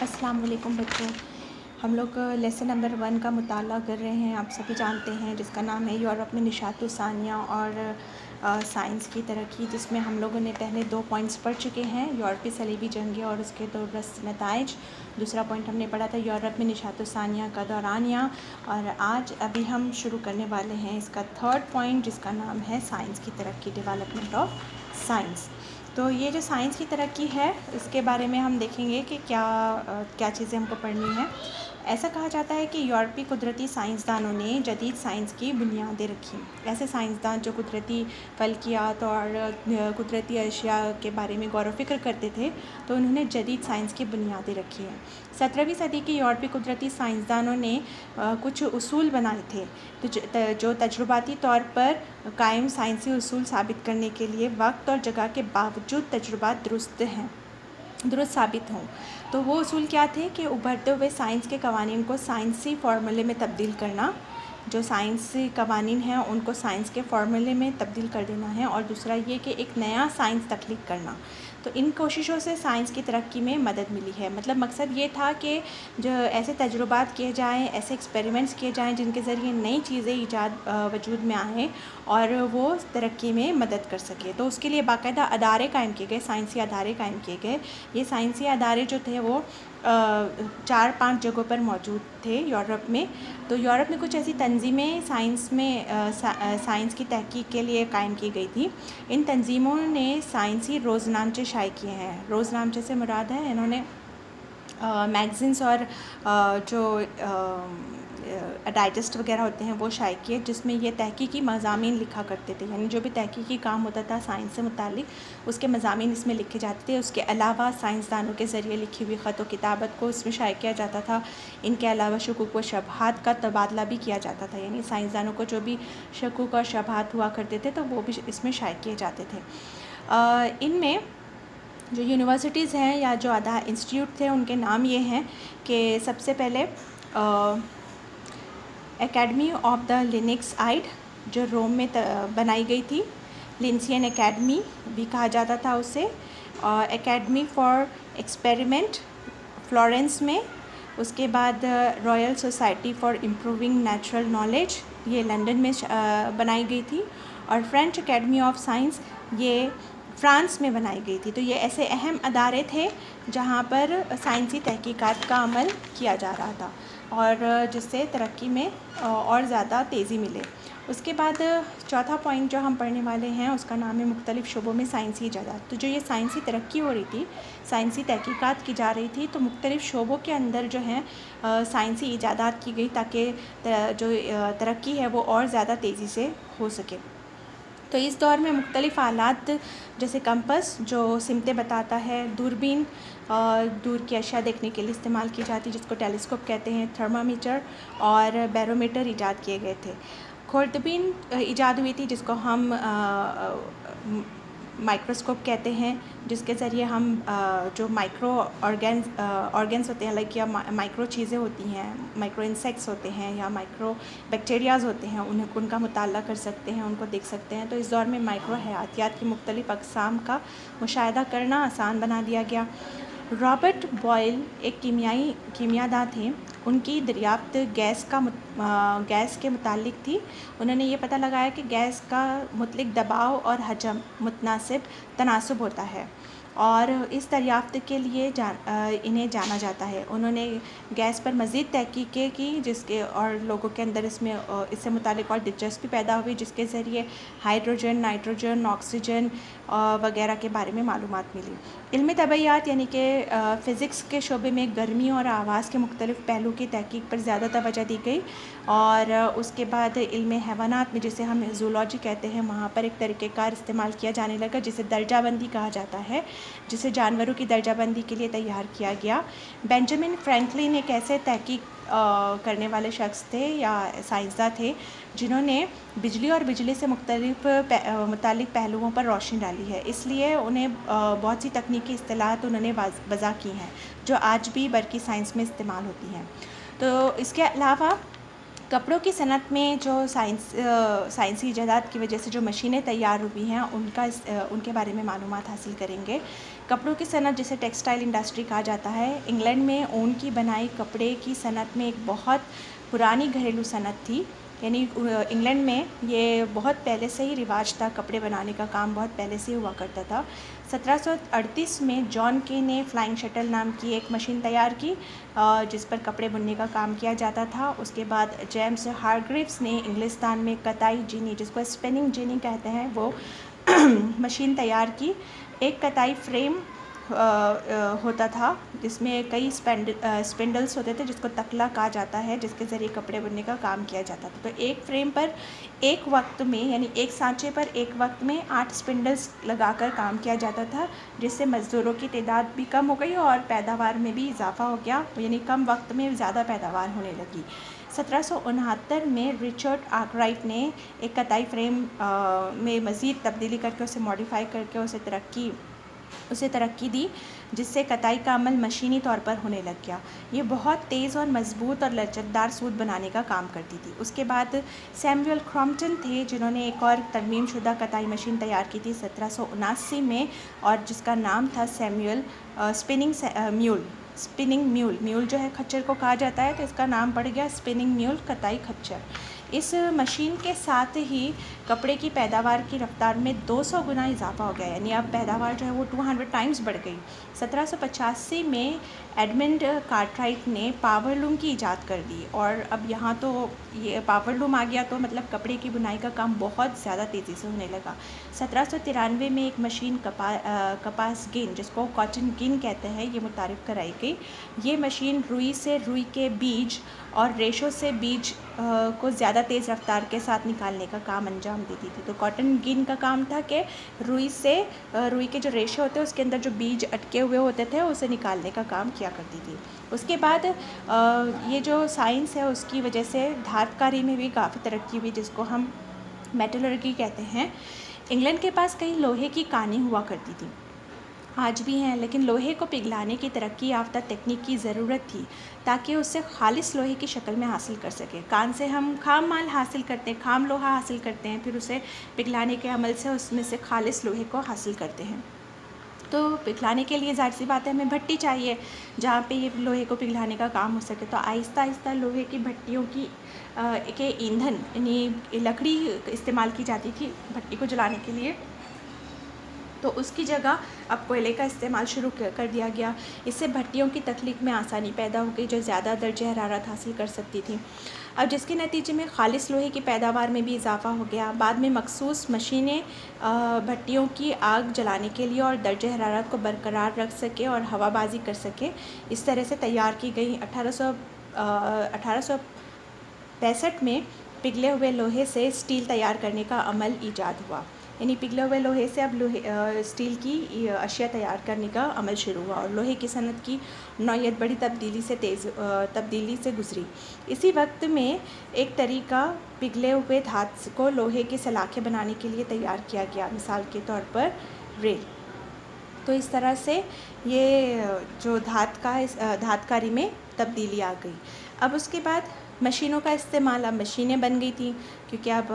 अस्सलाम वालेकुम बच्चों। हम लोग लेसन नंबर 1 का मुताला कर रहे हैं। आप सभी जानते हैं जिसका नाम है यूरोप में निशात सानिया और साइंस की तरक्की, जिसमें हम लोगों ने पहले 2 पॉइंट्स पढ़ चुके हैं, यूरोपीय सलीबी जंगें और उसके 2 रस नताइज। दूसरा पॉइंट हमने पढ़ा था यूरोप में निशात सानिया का दौरानिया, और आज अभी हम शुरू करने वाले हैं इसका 3rd पॉइंट, जिसका नाम है साइंस की तरक्की, डेवलपमेंट ऑफ साइंस। तो ये जो साइंस की तरक्की है इसके बारे में हम देखेंगे कि क्या चीज़ें हमको पढ़नी है। ऐसा कहा जाता है कि यूरोपीय कुदरती साइंसदानों ने जदीद साइंस की बुनियादें रखी। ऐसे साइंसदान जो कुदरती फल्कियात और कुदरती अशिया के बारे में गौर व फिक्र करते थे, तो उन्होंने जदीद साइंस की बुनियादें रखी हैं। 17वीं सदी के यूरोपीय कुदरती साइंसदानों ने कुछ उसूल बनाए थे जो तजुर्बाती तौर पर कायम साइंसी उसूल साबित करने के लिए वक्त और जगह के बावजूद तजुर्बात दुरुस्त साबित हों। तो वो उसूल क्या थे कि उभरते हुए साइंस के कवानीन को साइंसी फार्मूले में तब्दील करना, जो साइंसी कवानीन हैं उनको साइंस के फार्मूले में तब्दील कर देना है, और दूसरा ये कि एक नया साइंस तख्लीक करना। तो इन कोशिशों से साइंस की तरक्की में मदद मिली है। मतलब मकसद ये था कि जो ऐसे तजुर्बात किए जाएँ, ऐसे एक्सपेरिमेंट्स किए जाएँ जिनके ज़रिए नई चीज़ें ईजाद वजूद में आएँ और वो तरक्की में मदद कर सके। तो उसके लिए बाकायदा अदारे कायम किए गए, साइंसी अदारे कायम किए गए। ये साइंसी अदारे जो थे वो 4-5 जगहों पर मौजूद थे यूरोप में। तो यूरोप में कुछ ऐसी तंजीमें साइंस की तहकीक के लिए कायम की गई थी। इन तंजीमों ने साइंसी रोज़नामचे शाये किए हैं। रोज़नामचे से मुराद है इन्होंने मैगज़ीन्स और जो डाइजेस्ट वगैरह होते हैं वो शाये किए, जिसमें ये तहकीकी मज़ामीन लिखा करते थे। यानी जो भी तहकीकी काम होता था साइंस से मुतालिक, उसके मज़ामीन इसमें लिखे जाते थे। उसके अलावा साइंसदानों के ज़रिए लिखी हुई ख़त व किताबत को इसमें शाये किया जाता था। इनके अलावा शकूक व शबहात का तबादला भी किया जाता था। यानी साइंसदानों को जो भी शकूक और शबहात हुआ करते थे तो वो भी इसमें शाये किए जाते थे। इनमें जो यूनिवर्सिटीज़ हैं या जो आधा इंस्टीट्यूट थे उनके नाम ये हैं कि सबसे पहले एकेडमी ऑफ द लिनक्स आइड, जो रोम में बनाई गई थी। लिंसियन एकेडमी भी कहा जाता था उसे। एकेडमी फॉर एक्सपेरिमेंट फ्लोरेंस में। उसके बाद royal society for improving natural knowledge, ये लंदन में बनाई गई थी। और फ्रेंच एकेडमी ऑफ साइंस, ये फ्रांस में बनाई गई थी। तो ये ऐसे अहम अदारे थे जहाँ पर साइंसी तहकीकात का अमल किया जा रहा था और जिससे तरक्की में और ज़्यादा तेज़ी मिले। उसके बाद चौथा पॉइंट जो हम पढ़ने वाले हैं उसका नाम है मुख्तलिफ़ शोबों में साइंसी इजादात। तो जो ये साइंसी तरक्की हो रही थी, साइंसी तहकीकात की जा रही थी, तो मुख्तलिफ़ शोबों के अंदर जो हैं साइंसी इजादात की गई ताकि जो तरक्की है वो और ज़्यादा तेज़ी से हो सके। तो इस दौर में मुख्तलिफ़ आलात जैसे कंपस जो सिमतें बताता है, दूरबीन दूर की अशिया देखने के लिए इस्तेमाल की जाती जिसको टेलीस्कोप कहते हैं, थर्मामीटर और बैरोमीटर ईजाद किए गए थे। खुर्दबीन ईजाद हुई थी जिसको हम माइक्रोस्कोप कहते हैं, जिसके ज़रिए हम जो माइक्रो ऑर्गेन्स होते हैं, लाइक या माइक्रो चीज़ें होती हैं, माइक्रो इंसेक्ट्स होते हैं या माइक्रो बैक्टीरियाज़ होते हैं, उनका मुताला कर सकते हैं, उनको देख सकते हैं। तो इस दौर में माइक्रो हयातियात की मुख्तलिफ़ अक़साम का मुशाहिदा करना आसान बना दिया गया। रॉबर्ट बॉयल एक कीमियादान थे। उनकी दरियाफ्त गैस के मुतालिक थी। उन्होंने ये पता लगाया कि गैस का मुतलिक दबाव और हजम तनासब होता है और इस दरियाफ्त के लिए इन्हें जाना जाता है। उन्होंने गैस पर मज़ीद तहकीकें की जिसके और लोगों के अंदर इससे मुतालिक और दिलचस्पी पैदा हुई, जिसके ज़रिए हाइड्रोजन, नाइट्रोजन, ऑक्सीजन वगैरह के बारे में मालूमात मिली। इल्म तबैयात यानी कि फ़िज़िक्स के शोबे में गर्मी और आवाज़ के मुख्तलिफ़ पहलू की तहकीक पर ज़्यादा तवज्जो दी गई। और उसके बाद इल्म हैवानात में, जिसे हम ज़ूलॉजी कहते हैं, वहाँ पर एक तरीक़ेकार इस्तेमाल किया जाने लगा जिसे दर्जाबंदी कहा जाता है, जिसे जानवरों की दर्जाबंदी के लिए तैयार किया गया। बेंजामिन फ्रैंकलिन एक ऐसे तहकीक करने वाले शख्स थे या साइंसदान थे जिन्होंने बिजली और बिजली से मुतालिक पहलुओं पर रोशनी डाली है। इसलिए उन्हें बहुत सी तकनीकी इस्तिलाहात उन्होंने वज़ा की हैं जो आज भी बरकी साइंस में इस्तेमाल होती हैं। तो इसके अलावा कपड़ों की सनत में जो साइंसी इजादात की वजह से जो मशीनें तैयार हुई हैं उनके बारे में मालूमात हासिल करेंगे कपड़ों की सनत, जिसे टेक्सटाइल इंडस्ट्री कहा जाता है, इंग्लैंड में ऊन की बनाई कपड़े की सनत में एक बहुत पुरानी घरेलू सनत थी। यानी इंग्लैंड में ये बहुत पहले से ही रिवाज था, कपड़े बनाने का काम बहुत पहले से हुआ करता था। 1738 में जॉन के ने फ्लाइंग शटल नाम की एक मशीन तैयार की जिस पर कपड़े बुनने का काम किया जाता था। उसके बाद जेम्स हारग्रीव्स ने इंग्लिस्तान में कताई जीनी, जिसको स्पिनिंग जीनी कहते हैं, वो मशीन तैयार की। एक कताई फ्रेम होता था जिसमें कई स्पिंडल्स होते थे, जिसको तकला कहा जाता है, जिसके ज़रिए कपड़े बुनने का काम किया जाता था। तो एक फ्रेम पर एक वक्त में, यानी एक सांचे पर एक वक्त में 8 स्पिंडल्स लगाकर काम किया जाता था, जिससे मज़दूरों की तादाद भी कम हो गई और पैदावार में भी इजाफा हो गया, यानी कम वक्त में ज़्यादा पैदावार होने लगी। 1769 में रिचर्ड आर्कराइट ने एक कताई फ्रेम में मज़ीद तब्दीली करके उसे मॉडिफाई करके उसे तरक्की दी, जिससे कताई का अमल मशीनी तौर पर होने लग गया। ये बहुत तेज़ और मज़बूत और लचकदार सूत बनाने का काम करती थी। उसके बाद सैमुअल क्रॉम्पटन थे, जिन्होंने एक और तरमीम शुदा कताई मशीन तैयार की थी 1779 में, और जिसका नाम था सैमुअल स्पिनिंग म्यूल जो है खच्चर को कहा जाता है, तो इसका नाम पड़ गया स्पिनिंग म्यूल, कताई खच्चर। इस मशीन के साथ ही कपड़े की पैदावार की रफ्तार में 200 गुना इजाफा हो गया, यानी अब पैदावार जो है वो 200 टाइम्स बढ़ गई। 1785 में एडमंड कार्टराइट ने पावरलूम की इजाद कर दी, और अब यहाँ तो ये पावरलूम आ गया, तो मतलब कपड़े की बुनाई का काम बहुत ज़्यादा तेज़ी से होने लगा। 1793 में एक मशीन कपास गिन, जिसको कॉटन गिन कहते हैं, ये मुतारिफ़ कराई गई। ये मशीन रुई से रुई के बीज और रेशों से बीज को ज़्यादा तेज़ रफ्तार के साथ निकालने का काम अंजाम देती थी। तो कॉटन गिन का काम था कि रुई के जो रेशे होते हैं उसके अंदर जो बीज अटके हुए होते थे उसे निकालने का काम किया करती थी। उसके बाद ये जो साइंस है उसकी वजह से धातकारी में भी काफ़ी तरक्की हुई, जिसको हम मेटलर्जी कहते हैं। इंग्लैंड के पास कई लोहे की कानें हुआ करती थी, आज भी हैं, लेकिन लोहे को पिघलाने की तरक्की याफ्ता तकनीक की ज़रूरत थी ताकि उससे खालिस लोहे की शक्ल में हासिल कर सकें। कान से हम खाम माल हासिल करते हैं, खाम लोहा हासिल करते हैं, फिर उसे पिघलाने के अमल से उसमें से खालिस लोहे को हासिल करते हैं। तो पिघलाने के लिए ज़ाहिर सी बात है हमें भट्टी चाहिए जहाँ पे ये लोहे को पिघलाने का काम हो सके। तो आहिस्ता आहिस्ता लोहे की भट्टियों के ईंधन यानी लकड़ी इस्तेमाल की जाती थी भट्टी को जलाने के लिए, तो उसकी जगह अब कोयले का इस्तेमाल शुरू कर दिया गया। इससे भट्टियों की तख्लीक में आसानी पैदा हो गई, जो ज़्यादा दर्जे हरारत हासिल कर सकती थी। अब जिसके नतीजे में खालिस लोहे की पैदावार में भी इजाफा हो गया। बाद में मखसूस मशीनें भट्टियों की आग जलाने के लिए और दर्जे हरारत को बरकरार रख सके और हवाबाजी कर सके, इस तरह से तैयार की गई। 1865 में पिघले हुए लोहे से स्टील तैयार करने का अमल ईजाद हुआ, यानी पिघले हुए लोहे से अब स्टील की अशिया तैयार करने का अमल शुरू हुआ, और लोहे की सनत की नौयत बड़ी तब्दीली से गुजरी। इसी वक्त में एक तरीका पिघले हुए धातु को लोहे की सलाखें बनाने के लिए तैयार किया गया, मिसाल के तौर पर रेल। तो इस तरह से ये जो धातकारी में तब्दीली आ गई। अब उसके बाद मशीनों का इस्तेमाल, अब मशीनें बन गई थी क्योंकि अब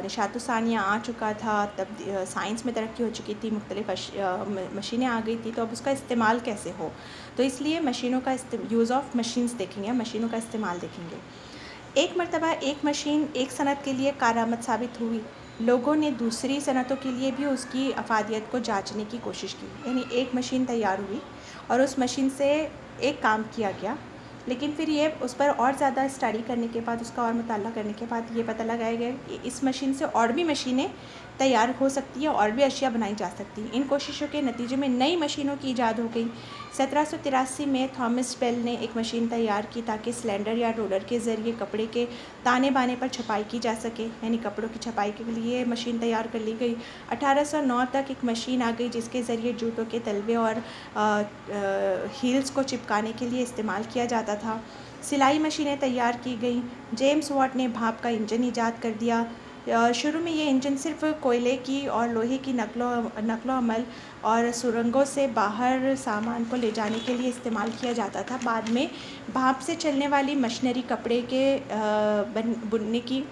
निशात सानिया आ चुका था, तब साइंस में तरक्की हो चुकी थी, मुख्तलिफ मशीनें आ गई थी, तो अब उसका इस्तेमाल कैसे हो, तो इसलिए मशीनों का यूज़ ऑफ मशीन्स देखेंगे, मशीनों का इस्तेमाल देखेंगे। एक मरतबा एक मशीन एक सनत के लिए कारआमद साबित हुई। लोगों ने दूसरी सनतों के लिए भी उसकी अफादियत को जांचने की कोशिश की, यानी एक मशीन तैयार हुई और उस मशीन से एक काम किया गया, लेकिन फिर ये उस पर और ज़्यादा स्टडी करने के बाद, उसका और मुताला करने के बाद ये पता लगाया गया कि इस मशीन से और भी मशीनें तैयार हो सकती है और भी अशिया बनाई जा सकती हैं। इन कोशिशों के नतीजे में नई मशीनों की ईजाद हो गई। 1783 में थॉमस बेल ने एक मशीन तैयार की ताकि सिलेंडर या रोलर के ज़रिए कपड़े के ताने बाने पर छपाई की जा सके, यानी कपड़ों की छपाई के लिए मशीन तैयार कर ली गई। 1809 तक एक मशीन आ गई जिसके ज़रिए जूतों के तलवे और हील्स को चिपकाने के लिए इस्तेमाल किया जाता था। सिलाई मशीनें तैयार की गई। जेम्स वाट ने भाप का इंजन ईजाद कर दिया। शुरू में ये इंजन सिर्फ कोयले की और लोहे की नकलो अमल और सुरंगों से बाहर सामान को ले जाने के लिए इस्तेमाल किया जाता था। बाद में भाप से चलने वाली मशीनरी कपड़े के बुनने की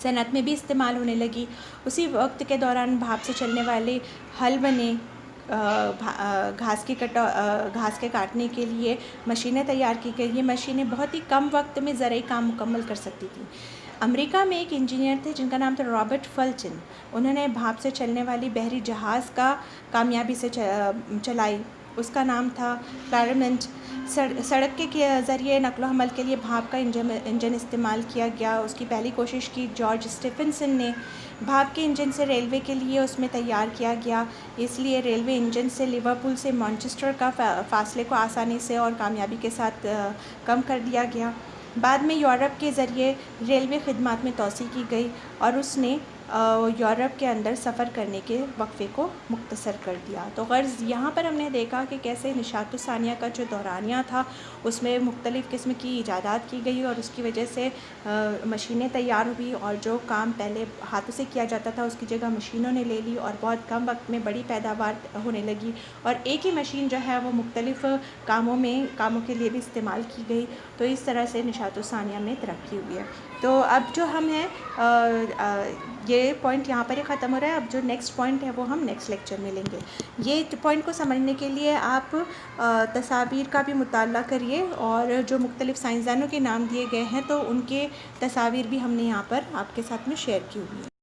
सनत में भी इस्तेमाल होने लगी। उसी वक्त के दौरान भाप से चलने वाले हल बने, घास के काटने के लिए मशीनें तैयार की गई। ये मशीनें बहुत ही कम वक्त में ज़रूरी काम मुकम्मल कर सकती थी। अमेरिका में एक इंजीनियर थे जिनका नाम था रॉबर्ट फल्टन। उन्होंने भाप से चलने वाली बहरी जहाज़ का कामयाबी से चलाई। उसका नाम था क्लैरमोंट। सड़क के ज़रिए नकलो हमल के लिए भाप का इंजन इस्तेमाल किया गया। उसकी पहली कोशिश की जॉर्ज स्टीफनसन ने। भाप के इंजन से रेलवे के लिए उसमें तैयार किया गया, इसलिए रेलवे इंजन से लिवरपूल से मैनचेस्टर का फासले को आसानी से और कामयाबी के साथ कम कर दिया गया। बाद में यूरोप के ज़रिए रेलवे खिदमत में तोसी की गई और उसने यूरोप के अंदर सफ़र करने के वक्फ़े को मुख्तसर कर दिया। तो गर्ज़ यहाँ पर हमने देखा कि कैसे निशात सानिया का जो दौरानिया था उसमें मुख्तलिफ़ किस्म की ईजादात की गई और उसकी वजह से मशीनें तैयार हुई और जो काम पहले हाथों से किया जाता था उसकी जगह मशीनों ने ले ली और बहुत कम वक्त में बड़ी पैदावार होने लगी और एक ही मशीन जो है वो मुख्तलिफ़ कामों के लिए भी इस्तेमाल की गई। तो इस तरह से निशात सानिया में तरक्की हुई है। तो अब जो हम हैं ये पॉइंट यहाँ पर ही ख़त्म हो रहा है। अब जो नेक्स्ट पॉइंट है वो हम नेक्स्ट लेक्चर में लेंगे। ये पॉइंट को समझने के लिए आप तस्वीर का भी मुताला करिए और जो मुख्तलिफ़ साइंसदानों के नाम दिए गए हैं तो उनके तस्वीर भी हमने यहाँ पर आपके साथ में शेयर की हुई है।